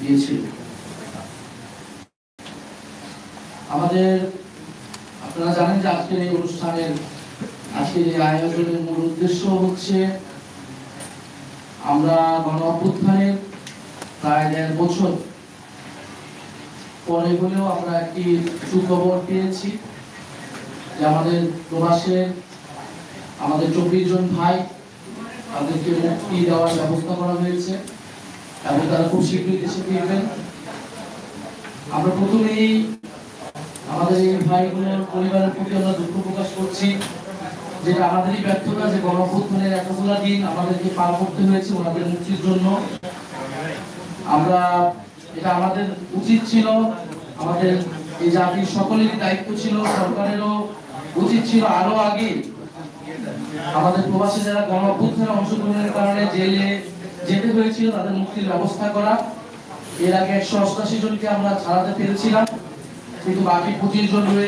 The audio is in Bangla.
দিয়েছিল। আমাদের আপনারা জানেন যে আজকের এই অনুষ্ঠানের আজকের এই আয়োজনের মূল উদ্দেশ্য হচ্ছে আমরা গণ অভ্যুত্থানের প্রায় 1.5 বছর পরে হলেও আমরা একটি সুখবর পেয়েছি যে আমাদের প্রবাসের আমাদের 24 জন ভাই তাদেরকে মুক্তি দেওয়ার ব্যবস্থা করা হয়েছে এবং তারা খুব শীঘ্রই দেশে ফিরবেন। আমরা প্রথমেই আমাদের এই ভাইগুলোর পরিবারের প্রতি আমরা দুঃখ প্রকাশ করছি, যেটা আমাদেরই ব্যর্থতা যে গণ অভ্যুত্থানের এতগুলো দিন আমাদেরকে পার করতে হয়েছে ওনাদের মুক্তির জন্য। আমরা এটা আমাদের উচিত ছিল, আমাদের এই জাতির সকলেরই দায়িত্ব ছিল, সরকারেরও উচিত ছিল আরো আগে আমাদের প্রবাসী যারা গণ অভ্যুত্থানে অংশগ্রহণের কারণে জেলে যেতে হয়েছিল তাদের মুক্তির ব্যবস্থা করা। এর আগে 188 জনকে আমরা ছাড়াতে পেরেছিলাম, কিন্তু বাকি 25 জন